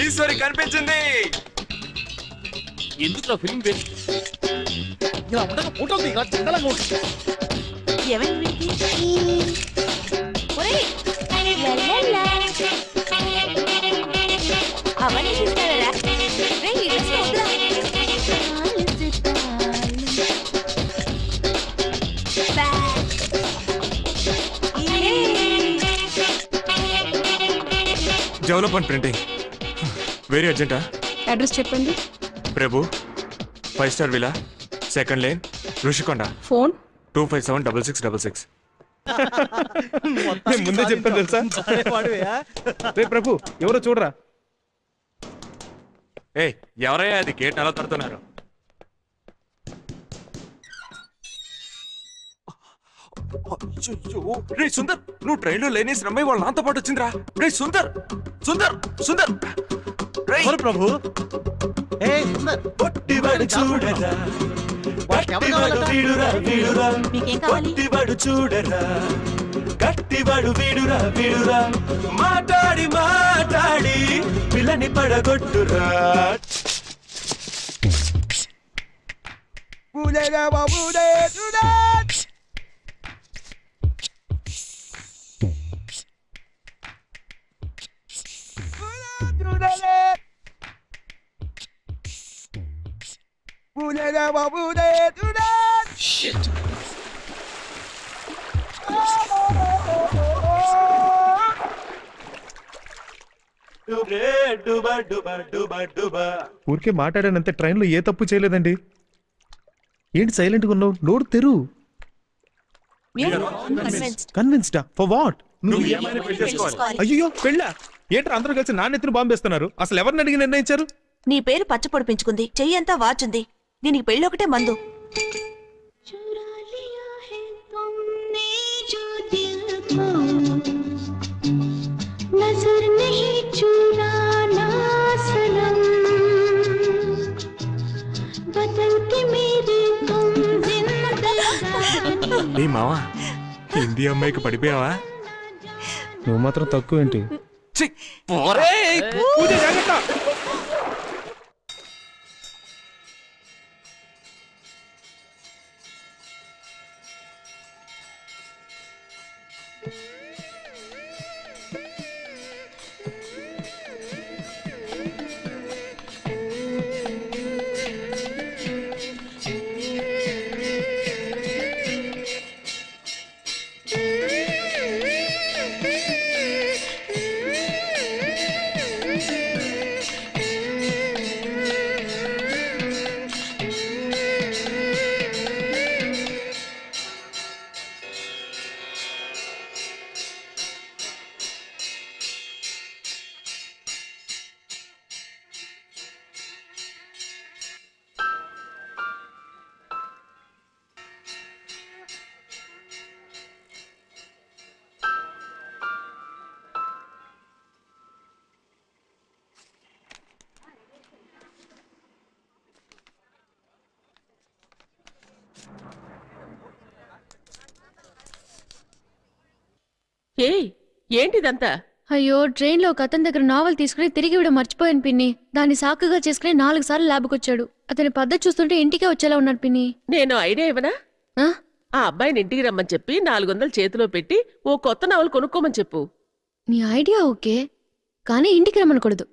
ఈశ్వరి కనిపించింది. ఎందుకు ఫిల్మ్ ఇలా ఉండగా ఫోటో దిగా చందలంగా ఉంటుంది. అవన్నీ చూస్తారా? డెవలప్మెంట్ ప్రింటింగ్ వెరీ అర్జెంటా? అడ్రస్ చెప్పండి. Prabhu 5 star villa, second lane, Rushikonda. Phone 25766666. ముందే చెప్పాను తెలుసా? రే ప్రభు, ఎవరో చూడరా. ఎవరయ్యా అది? గేట్ అలా తడుతున్నారు. రే సుందర్, నువ్వు ట్రైన్ లో లేనేసి రమ్మాయి వాళ్ళ నాతో పాటు వచ్చిందిరా. రే సుందర్ సుందర్ సుందర్ ప్రభు చూడరా, గట్టివాడు వీడురా వీడురా, మాట్లాడి మాట్లాడి పిల్లని పడగొట్టురా. ఊరికే మాట్లాడానంతే, ట్రైన్ లో ఏ తప్పు చేయలేదండి. ఏంటి సైలెంట్ గా ఉన్నావు? నోరు తెరు. కన్విన్స్డా ఫర్ వాట్? అయ్యో పెళ్ళా? ఏంటి అందరూ కలిసి నాన్నెత్తిన బాంబేస్తున్నారు? అసలు ఎవరిని అడిగి నిర్ణయించారు? నీ పేరు పచ్చ పొడిపించుకుంది, చెయ్యంతా వాచుంది, దీనికి పెళ్ళి ఒకటే మందు. మావా, హిందీ అమ్మాయికి పడిపోయావా? నువ్వు మాత్రం తక్కువ ఏంటి? ఏంటిదంతా? అయ్యో, ట్రైన్ లో ఒక అతని దగ్గర నావల్ తీసుకుని తిరిగి ఇవ్వడం మర్చిపోయాను పిన్ని. దాన్ని సాకుగా చేసుకుని 4 సార్లు ల్యాబ్కి వచ్చాడు. అతని పద్ధతి చూస్తుంటే ఇంటికే వచ్చేలా ఉన్నాడు పిన్ని. నేను ఐడియా ఇవ్వనా? ఆ అబ్బాయిని ఇంటికి రమ్మని చెప్పి 400 చేతిలో పెట్టి ఓ కొత్త నావల్ కొనుక్కోమని చెప్పు. నీ ఐడియా ఓకే, కానీ ఇంటికి రమ్మనకూడదు.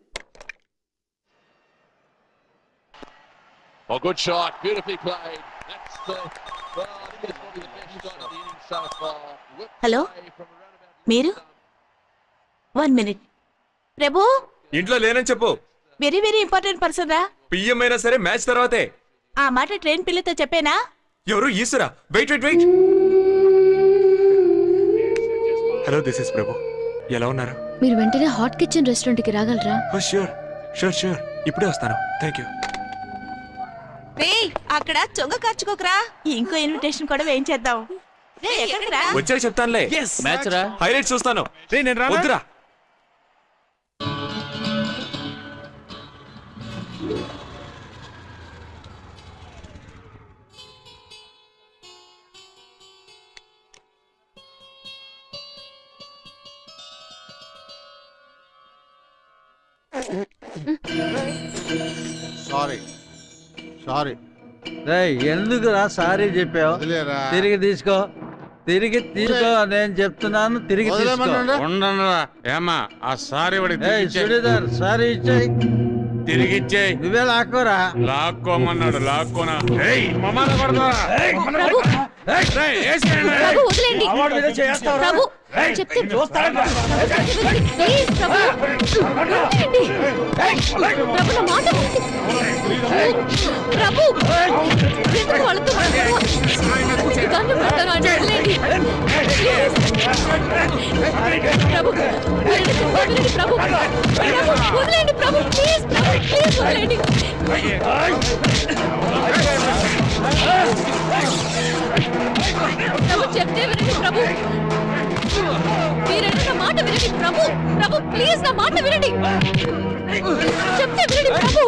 హలో, మీరు 1 minute. ప్రభు, ఇంట్లో లేనని చెప్పు. వెరీ వెరీ ఇంపార్టెంట్ పర్సన్ రా. పిఎం అయినా సరే మ్యాచ్ తర్వాతే. ఆ మాట ట్రైన్ పిల్లతో చెప్పేనా? ఎవరు? ఈశ్వరా. Wait wait wait. Hello, this is Prabhu. ఎలా ఉన్నారు? మీరు వెంటనే హాట్ కిచెన్ రెస్టారెంట్ కి రాగలరా? ష్యూర్ ష్యూర్ ష్యూర్, ఇప్పుడే వస్తాను. Thank you. అక్కడ చొంగ ఖర్చుకోకరా. ఇంకో ఇన్విటేషన్ కూడా వేయించేద్దాం. వచ్చాక చెప్తానులే. మ్యాచ్ రా, హైలైట్స్ చూస్తాను. వద్దురా. సారీ సారీ ఎందుకురా సారీ చెప్పావు? వదిలేరా తిరిగి తీసుకో నేను చెప్తున్నాను, తిరిగి తీసుకో. వదిలేమన్నాడా? ఉండనురా ఏమా ఆ సారీ వాడికి సుడీదార్ సారీ ఇచ్చాయి, తిరిగి ఇచ్చేయి. నువ్వే లాక్కోరా. లాక్కోమన్నాడు లాక్కోనా. ఏయ్ మమాల కొడతారా? ప్రభు, ప్రభు, వదిలేండి. ప్రభు, చెప్తే ప్లీజ్ ప్రభు, వదిలేండి. ప్రభు, నా మాట వినండి. ప్రభు, ఎందుకు వాళ్ళతో మాట్లాడరు? దండం పెడతాను అని వదిలేండి. ప్రభు, వినండి ప్రభు. ప్రభు, వదిలేండి ప్రభు, ప్లీజ్ ప్రభు, ప్లీజ్ వదిలేండి. ప్రభు, చెప్తే వినండి ప్రభు. మీరంటే నా మాట వినండి ప్రభు. ప్రభు, ప్లీజ్ నా మాట వినండి. చెప్తే వినండి ప్రభు.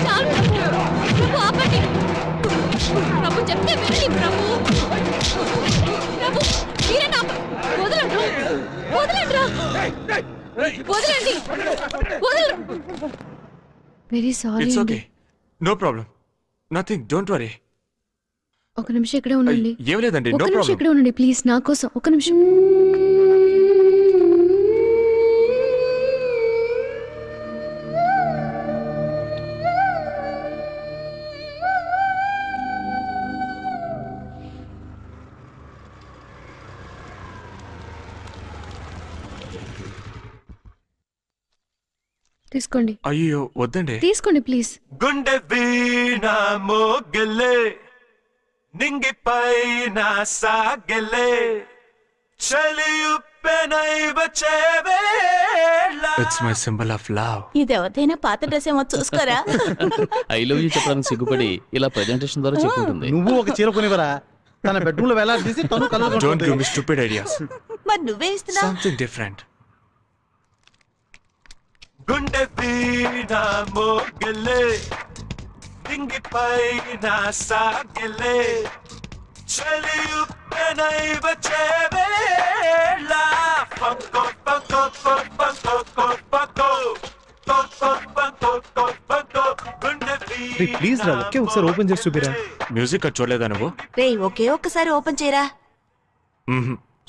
చాలు ప్రభు. ప్రభు, ఆపండి. ప్రభు, చెప్తే వినండి ప్రభు. ప్రభు, మీరే నా వదలండి. వదలండి. వదలండి. వదలండి. Very sorry. It's okay, no problem, nothing, don't worry. ఒక నిమిషం ఇక్కడే ఉండండి. ఏం లేదండి, ఒక నో నిమిషం ప్రాబ్లం. ఇక్కడే ఉండండి ప్లీజ్, నా కోసం ఒక నిమిషం. తీసుకోండి. అయ్యో వద్దండి. తీసుకోండి ప్లీజ్. గుండె వీణ మోగలే నింగి పైన సాగలే చలియుప్పెనై వచ్చేవేళ. It's my symbol of love. ఇదెవరిదైనా పాత డ్రెస్ ఏమో చూసుకోరా. ఐ లవ్ యూ చెప్పడానికి సిగ్గుపడి ఇలా ప్రెజెంటేషన్ ద్వారా చెప్పుకుంటుంది. నువ్వు ఒక చీర కొనివరా? తన బెడ్రూమ్ లో వేలాడి తీసి తను don't give me stupid ideas. మరి నువ్వే ఇస్తున్నావు. Something different. గుండె వీణ మోగలే నింగి పైన సాగలే చలియుప్పెనై వచ్చేవేళ. పంకో పంకో పంకో పంకో ప్లీజ్ రా, ఒకే ఒకసారి ఓపెన్ చేసి చూపిరా. మ్యూజిక్ అది చూడలేదా నువ్వు? రే, ఒకే ఒక్కసారి ఓపెన్ చేయరా.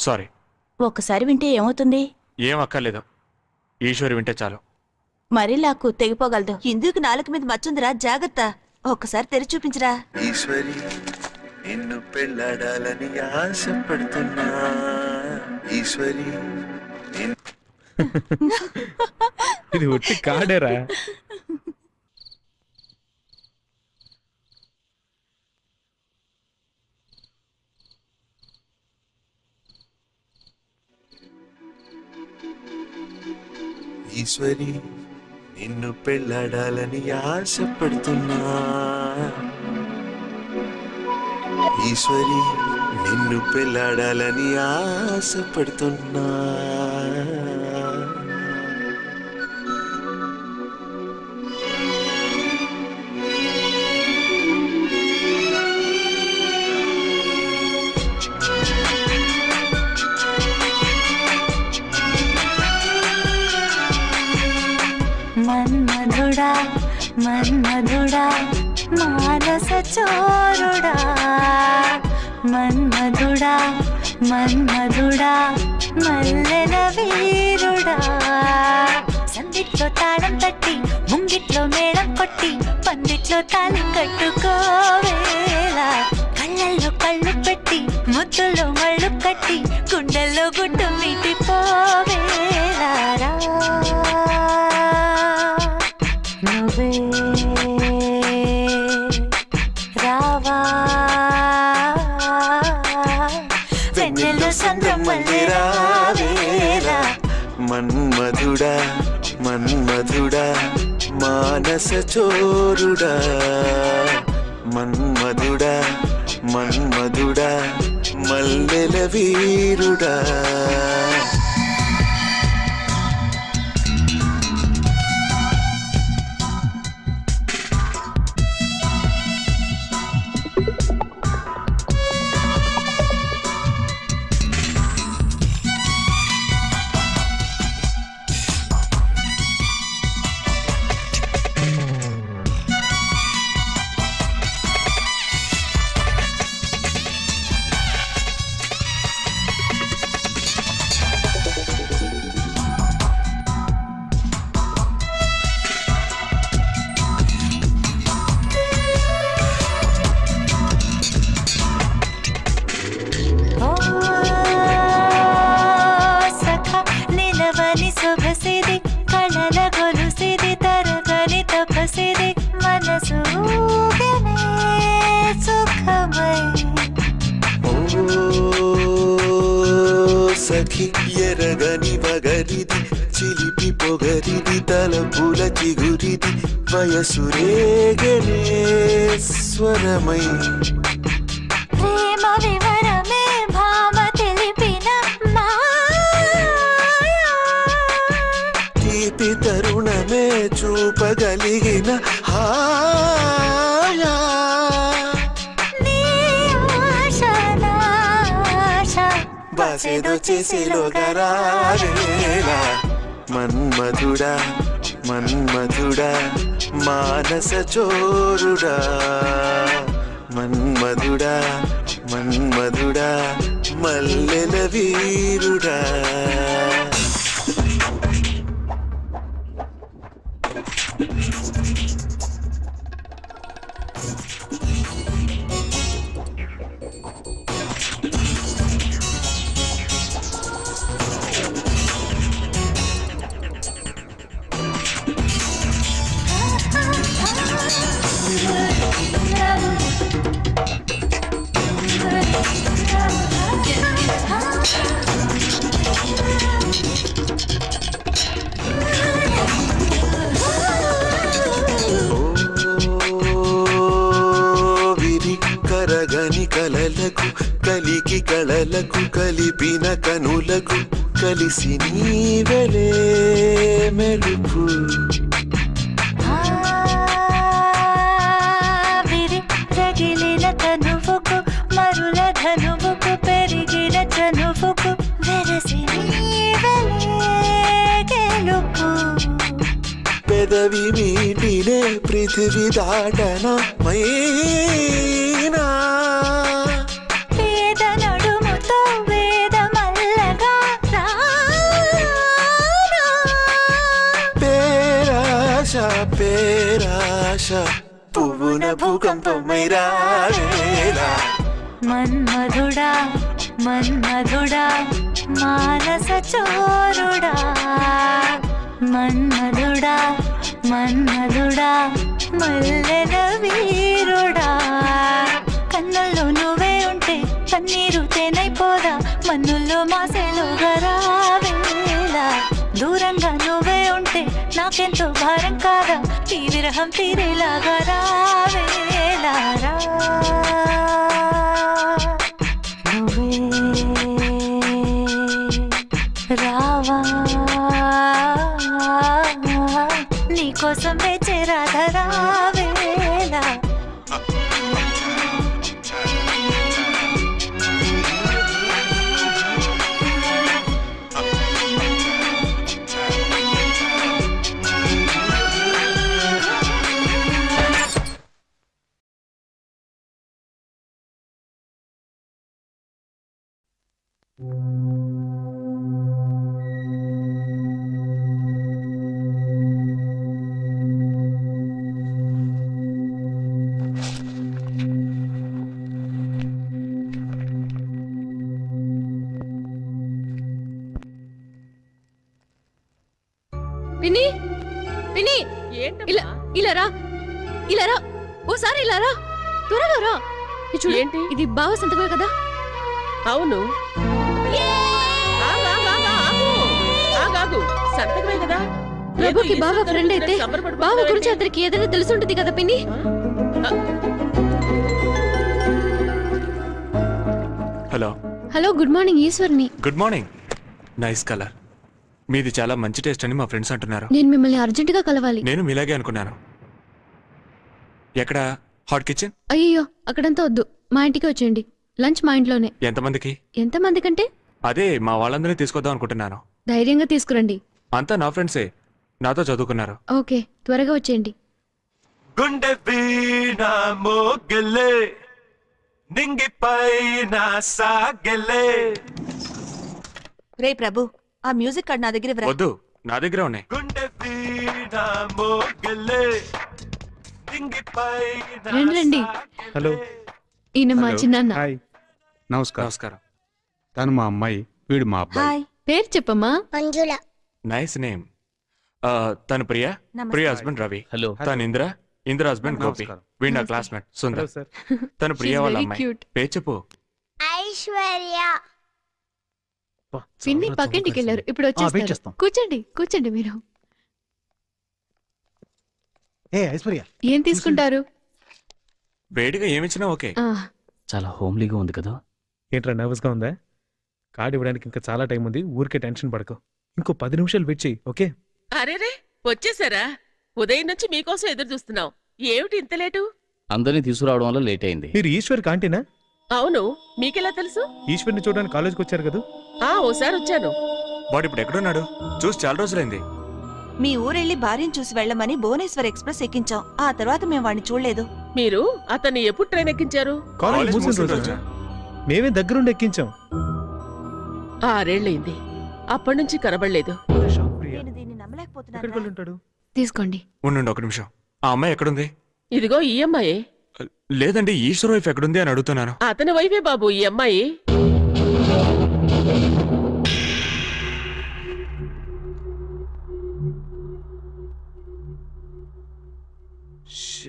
సారీ. ఒక్కసారి వింటే ఏమవుతుంది? ఏం అక్కర్లేదు, ఈశ్వరి వింటే చాలు. మరీ లాక్కు తెగిపోగలదు. ఇందుకు నాలుగు మీద మచ్చుందిరా, జాగ్రత్త. ఒక్కసారి తెరిచి చూపించరా. ఈశ్వరి నిన్ను పెళ్ళాడాలని ఆశపడుతున్నా. ఈశ్వరి ఇది ఒట్టి కాడేరా. ఈశ్వరి నిన్ను పెళ్ళాడాలని ఆశపడుతున్నా. ఈశ్వరి నిన్ను పెళ్ళాడాలని ఆశపడుతున్నా. మన్మధుడా మన్మధుడా మానస చోరుడా. మన్మధుడా మన్మధుడా మల్లెల వీరుడా. సందిట్లో తాళం తట్టి ముంగిట్లో మేళం కొట్టి పందిట్లో తాళి కట్టుకోవేలా. కళ్ళల్లో కళ్ళు పెట్టి ముద్దులో మళ్ళు కట్టి గుండెల్లో గుడ్డు మీటిపోవేలా. నువ్వే రావా వెన్నెల్లో సంద్రమల్లె రావేరా. మన్మధుడా మన్మధుడా మానస చోరుడా. మన్మధుడా మన్మధుడా మల్లెల వీరుడా. సొగసిది కళల గొలుసిది తరగని తపసిది మనసు ఊగనే సుఖమై సఖి ఎరగని వగరిది చిలిపి పొగరిది తలపుల చిగురిది వయసు రేగనే స్వరమై ప్రేమ వివరమే భామ తెలిపిన మాయా తీపి తరుణమే చూపగలిగిన హాయా బాసేదో చేసేలో గరారేలా మన్మధుడా మన్మధుడా మానస చోరుడా మన్మధుడా మన్మధుడా మల్లెల వీరుడా కరగని కలలకు కలికి కళలకు కలిపిన కనులకు కలిసి నీవలే మెలుపు విరి రగిలిన తనువుకు మరుల ధనువుకు పెరిగిన చనువుకు వెరసి నీవలే గెలుపు పెదవి మీటినే పృథివి దాటన మైనా పేద నడుముతో వేదమల్లగా పేరాశ పేరాశ పువ్వున భూకంపమై రావేలా మన్మధుడా మన్మధుడా మానస చోరుడా మన్మధుడా మన్మధుడా మల్లెల వీరుడా కన్నుల్లో నువ్వే ఉంటే కన్నీరు తేనైపోదా మన్నుల్లో మాసేలో గరావేలా దూరంగా నువ్వే ఉంటే నాకెంతో భారం కాదా ఈ విరహం తీరేలాగా రావేలా నువ్వే రావా నీకోసం వేచే రాధరావేలా పిన్ని పిన్ని ఇలా ఇలా రా ఇలా రా ఓసారి ఇలా రా త్వరగా రా ఇది చూడు ఏంటి? ఇది బావ సంతకమే కదా అవును ఆగాగు సంతకమే కదా ప్రభుకి బావ ఫ్రెండ్ అయితే బావ గురించి అతనికి ఏదైనా తెలుసుంటుంది కదా పిన్ని హలో హలో గుడ్ మార్నింగ్ ఈశ్వర్ని గుడ్ మార్నింగ్ నైస్ కలర్ మీది చాలా మంచి టేస్ట్ అని మా ఫ్రెండ్స్ అంటున్నారు నేను మిమ్మల్ని అర్జెంట్ గా కలవాలి నేను మీలాగే అనుకున్నాను ఎక్కడ హాట్ కిచెన్ అయ్యో అక్కడంతా వద్దు మా ఇంటికి వచ్చేయండి లంచ్ మా ఇంట్లోనే ఎంతమందికి ఎంతమంది కంటే అదే మా వాళ్ళందరినీ తీసుకొద్దాం అనుకుంటున్నాను ధైర్యంగా తీసుకురండి అంతా నా ఫ్రెండ్సే నాతో చదువుకున్నారు ఓకే త్వరగా వచ్చేయండి గుండె వీణ మోగలే నింగిపైన సాగలే రే ప్రభు ఆ మ్యూజిక్ కార్డ్ నా దగ్గర ఇవ్వరా? వద్దు నా దగ్గర ఉన్నాయి గుండె వీణ మోగలే నింగిపైన రండి రండి హలో ఈయన మా చిన్నాన్న హాయ్ నమస్కారం నమస్కారం తను మా అమ్మాయి వీడు మా అబ్బాయి హాయ్ పేరు చెప్పమ్మా మంజుల నైస్ నేమ్ తను ప్రియా నమస్తే. ప్రియా హస్బెండ్ రవి. హలో. తను ఇంద్ర హస్బెండ్ గోపి. నమస్కారం. వీడు నా క్లాస్మేట్ సుందర్. సార్ తను ప్రియా వాళ్ళ very అమ్మాయి. cute. పేరు చెప్పు. ఐశ్వర్య పిన్ని పక్కింటికి వెళ్ళారు ఇప్పుడు వెయిట్ వచ్చేస్తారు చేస్తాం. కూర్చోండి మీరు ఏ ఐశ్వర్య ఏం తీసుకుంటారు వేడిగా ఏమిచ్చినా ఓకే. ఆ, చాలా హోమ్లీగా ఉంది కదా. ఏంట్రా నర్వస్ గా ఉందా? కార్డు ఇవ్వడానికి ఇంకా చాలా టైం ఉంది. ఊరికే టెన్షన్ పడకు. ఇంకో 10 నిమిషాలు వెయిట్ చెయ్యి. ఓకే? అరేరే వచ్చేసారా? ఉదయం నుంచి మీకోసం ఎదురు చూస్తున్నాం. ఏమిటి ఇంత లేటు? అందరినీ తీసుకురావడం వల్ల లేట్ అయింది. మీరు ఈశ్వర్ కాంటీనా? అవును, మీకెలా తెలుసు? ఈశ్వర్ని చూడడానికి కాలేజ్కి వచ్చారు కదా? ఓసారి వచ్చాను. వాడు ఇప్పుడు ఎక్కడున్నాడు? చూసి చాలా రోజులైంది. మీ ఊరెళ్ళి భార్యను చూసి వెళ్ళమని భువనేశ్వర్ ఎక్స్ప్రెస్ ఎక్కించాం. ఆ తర్వాత మేము వాడిని చూడలేదు. మీరు అతన్ని ఎప్పుడు ట్రైన్ ఎక్కించారు? కాలేజ్ కాలేజ్ మూసిన మూసిన రోజు రోజా? మేమే దగ్గరుండి ఎక్కించాం. 6 ఏళ్లయింది. అప్పటి నుంచి కనబడలేదు. నేను దీన్ని నమ్మలేకపోతున్నాను ఎక్కడికి వెళ్ళి ఉంటాడు? తీసుకోండి. ఉండండి ఒక నిమిషం. ఆ అమ్మాయి ఎక్కడుంది? ఇదిగో ఈ అమ్మాయి. లేదండి, ఈశ్వర్ వైఫ్ ఎక్కడుంది అని అడుగుతున్నాను. అతని వైఫే బాబు ఈ అమ్మాయి.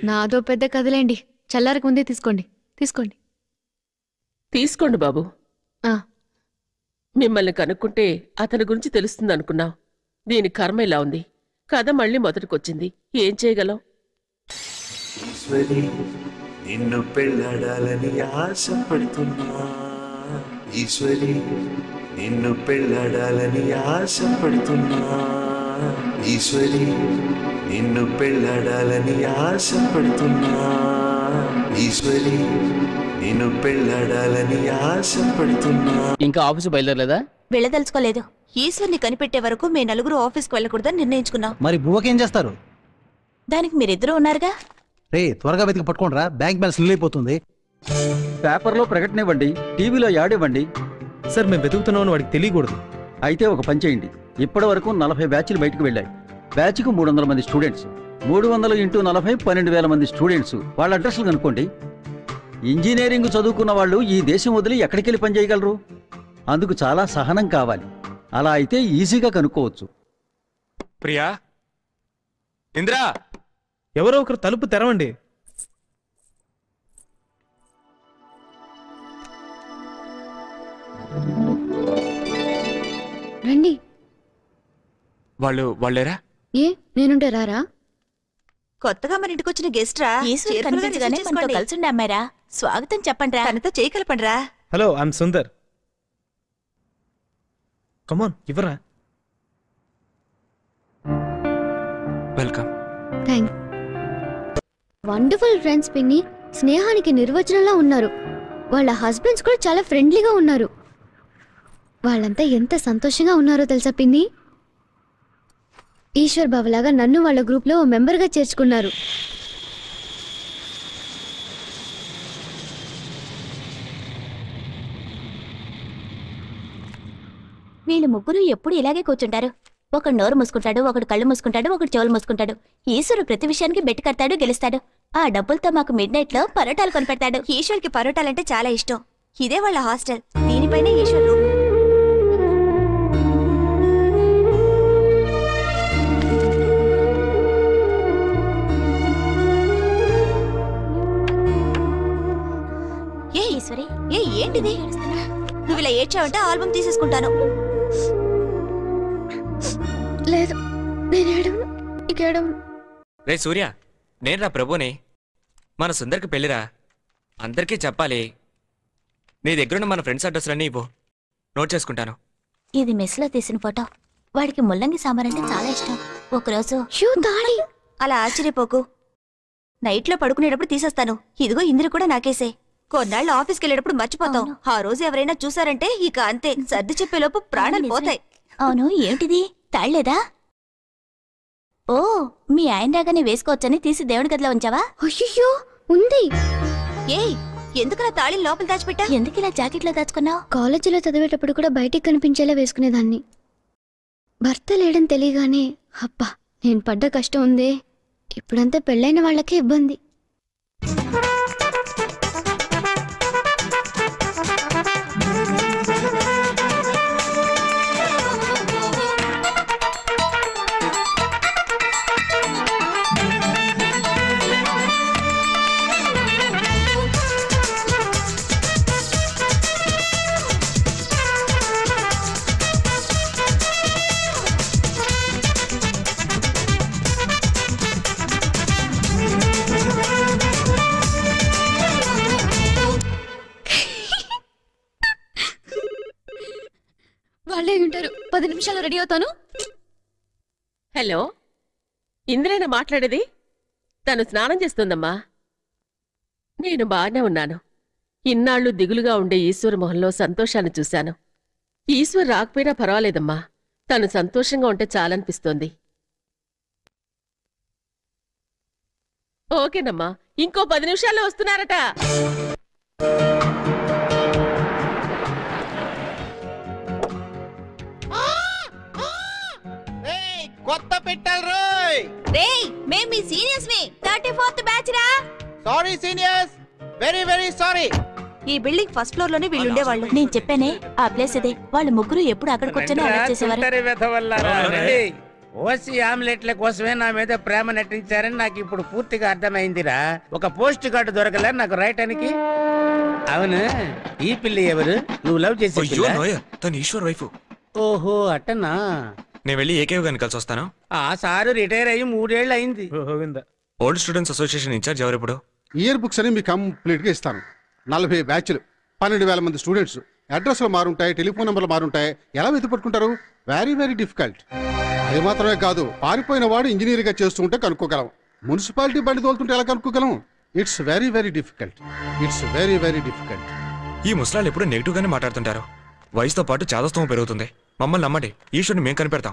నాదో పెద్ద కథలేండి. చల్లారకు ముందే తీసుకోండి. తీసుకోండి బాబు. ఆ, మిమ్మల్ని కనుక్కుంటే అతని గురించి తెలుస్తుంది అనుకున్నాం. దీని కర్మ ఇలా ఉంది. కథ మళ్ళీ మొదటికొచ్చింది. ఏం చేయగలం? ఈశ్వరి నిన్ను పెళ్ళాడాలని ఆశపడుతున్నా. ఈశ్వరి నిన్ను పెళ్ళాడాలని ఆశపడుతున్నా. ఈశ్వరి నిన్ను పెళ్ళాడాలని ఆశపడుతున్నా. ఈశ్వరి నిన్ను పెళ్ళాడాలని ఆశపడుతున్నా. ఇంకా ఆఫీసు బయలుదేరలేదా? వెళ్ళదలుచుకోలేదు. ఈశ్వర్ని కనిపెట్టే వరకు మే నలుగురు ఆఫీస్కి వెళ్ళకూడదని నిర్ణయించుకున్నాం. మరి బువ్వకేం చేస్తారు? దానికి మీరిద్దరూ ఉన్నారుగా. రే త్వరగా వెతికి పట్టుకోండిరా, బ్యాంక్ బ్యాలెన్స్ నిల్ అయిపోతుంది. పేపర్లో ప్రకటన ఇవ్వండి, టీవీలో యాడ్ ఇవ్వండి. సార్ మేము వెతుకుతున్నామని వాడికి తెలియకూడదు. అయితే ఒక పని చేయండి. ఇప్పటి వరకు 40 బ్యాచ్లు బయటకు వెళ్ళాయి. బ్యాచ్కు 300 మంది స్టూడెంట్స్. 300 × 40 12,000 మంది స్టూడెంట్స్. వాళ్ళ అడ్రస్లు కనుక్కోండి. ఇంజనీరింగ్ చదువుకున్న వాళ్ళు ఈ దేశం వదిలి ఎక్కడికెళ్ళి పని చేయగలరు? అందుకు చాలా సహనం కావాలి. అలా అయితే ఈజీగా కనుక్కోవచ్చు. ప్రియా, ఇంద్రా, ఎవరో ఒకరు తలుపు తెరవండి. రండి. వాళ్ళేరా? ఏ నేనుంటే రారా? కొత్తగా మన ఇంటికి వచ్చిన గెస్ట్ రా. ఈశ్వర్ కనిపించగానే మనతో కలిసి ఉండే అమ్మాయిరా. స్వాగతం చెప్పండి. తనతో చేయగలపండి రా. Hello, I'm Sundar. కమాన్ ఇవ్వరా. వెల్కమ్. థ్యాంక్. వండర్ఫుల్ ఫ్రెండ్స్ పిన్ని. స్నేహానికి నిర్వచనంలా ఉన్నారు. వాళ్ళ హస్బెండ్స్ కూడా చాలా ఫ్రెండ్లీగా ఉన్నారు. వాళ్ళంతా ఎంత సంతోషంగా ఉన్నారో తెలుసా పిన్ని? ఈశ్వర్ బాబులాగా నన్ను వాళ్ళ గ్రూప్లో ఓ మెంబర్గా చేర్చుకున్నారు. వీళ్ళు ముగ్గురు ఎప్పుడు ఇలాగే కూర్చుంటారు. ఒకడు నోరు మూసుకుంటాడు, ఒకడు కళ్ళు మూసుకుంటాడు, ఒకడు చెవులు మూసుకుంటాడు. ఈశ్వరు ప్రతి విషయానికి బెట్టు కడతాడు, గెలుస్తాడు. ఆ డబ్బులతో మాకు మిడ్ నైట్ లో పరోటాలు కొనిపెడతాడు. ఈశ్వర్కి పరోటాలంటే చాలా ఇష్టం. ఇదే వాళ్ళ హాస్టల్. దీనిపైనే ఈశ్వర్ రూమ్. ఈశ్వరి ఏంటిది? నువ్వు ఇలా ఏడ్చావంటే ఆల్బమ్ తీసేసుకుంటాను. లేదు, నేను ఏడవను. ఇక ఏడవను. రే సూర్య, నేను రా ప్రభుని. మన సుందర్కి పెళ్లిరా. అందరికీ చెప్పాలి. నీ దగ్గరున్న మన ఫ్రెండ్స్ అడ్రస్లన్నీ ఇవ్వు, నోట్ చేసుకుంటాను. ఇది మెస్ లో తీసిన ఫోటో. వాడికి ముల్లంగి సాంబార్ అంటే చాలా ఇష్టం. ఒకరోజు అలా ఆశ్చర్యపోకు. నైట్ లో పడుకునేటప్పుడు తీసేస్తాను. ఇదిగో ఇందిర కూడా నాకేసే. కొన్నాళ్ళు ఆఫీస్కి వెళ్ళేటప్పుడు మర్చిపోతాం. ఆ రోజు ఎవరైనా చూసారంటే ఇక అంతే. సర్ది చెప్పేలోపు ప్రాణాలు పోతాయి. అవును, ఏమిటిది? తాళ్లేదా? ఓ, మీ ఆయన రాగానే వేసుకోవచ్చని తీసి దేవుడి గదిలో ఉంచావా? అయ్యో ఉంది. ఏయ్, ఎందుకలా తాళి లోపల దాచిపెట్టా? ఎందుకు ఇలా జాకెట్లో దాచుకున్నావు? కాలేజీలో చదివేటప్పుడు కూడా బయటికి కనిపించేలా వేసుకునేదాన్ని. భర్త లేడని తెలియగానే అబ్బా నేను పడ్డ కష్టం ఉందే. ఇప్పుడంతా పెళ్ళైన వాళ్ళకే ఇబ్బంది. 10 నిమిషాలు రెడీ అవుతాను. హలో, ఇందులోనే మాట్లాడేది? తను స్నానం చేస్తుందమ్మా. నేను బాగానే ఉన్నాను. ఇన్నాళ్ళు దిగులుగా ఉండే ఈశ్వర్ మొహంలో సంతోషాన్ని చూశాను. ఈశ్వర్ రాకపోయినా పర్వాలేదమ్మా, తను సంతోషంగా ఉంటే చాలనిపిస్తోంది. ఓకేనమ్మా, ఇంకో 10 నిమిషాల్లో వస్తున్నారట. కొత్త పెట్టాలి రోయ్. రేయ్ మేం మీ సీనియర్స్ ని 34th బ్యాచ్ రా. Sorry seniors, very very sorry. ఈ బిల్డింగ్ ఫస్ట్ ఫ్లోర్ లోనే వీళ్ళు ఉండేవాళ్ళు. నేను చెప్పానే ఆ ప్లేస్ ఇదే. వాళ్ళు ముగ్గురు ఎప్పుడు అక్కడికి వచ్చానో అలా చేసేవారు. ఓసి ఆమ్లెట్ల కోసమే నా మీద ప్రేమ నటించారని నాకు ఇప్పుడు పూర్తిగా అర్థమైందిరా. ఒక పోస్ట్ కార్డు దొరకలే నాకు రాయటానికి. అవును, ఈ పిల్ల ఎవరు? నువ్వు లవ్ చేసే అయ్యో పిల్ల? నోయ, తను ఈశ్వర్ వైఫ్. ఓహో అట్టనా. నేను వెళ్ళి ఏకేవ్ గారిని కలిసి వస్తాను. ఆ సారు రిటైర్ అయ్యి 3 ఏళ్ళు అయింది. ఓల్డ్ స్టూడెంట్స్ అసోసియేషన్ ఇన్ఛార్జ్ ఎవరు ఇప్పుడు? ఇయర్ బుక్స్ అని మీకు కంప్లీట్ గా ఇస్తాను. 40 బ్యాచ్లు, 12,000 మంది స్టూడెంట్స్. అడ్రస్లు మారుంటాయి, టెలిఫోన్ నెంబర్లు మారుంటాయి. ఎలా వెతుపట్టుకుంటారు? Very very difficult. అది మాత్రమే కాదు, పారిపోయిన వాడు ఇంజనీర్ గా చేస్తూ ఉంటే కనుక్కోగలం. మున్సిపాలిటీ బండి తోలుతుంటే ఎలా కనుక్కోగలం? It's very very difficult. It's very very difficult. ఈ ముసలాళ్ళు ఎప్పుడు నెగిటివ్ గానే మాట్లాడుతుంటారు. వయసుతో పాటు చాదస్తవం పెరుగుతుంది. మమ్మల్ని నమ్మండి, ఈశ్వరుని మేము కనిపెడతాం.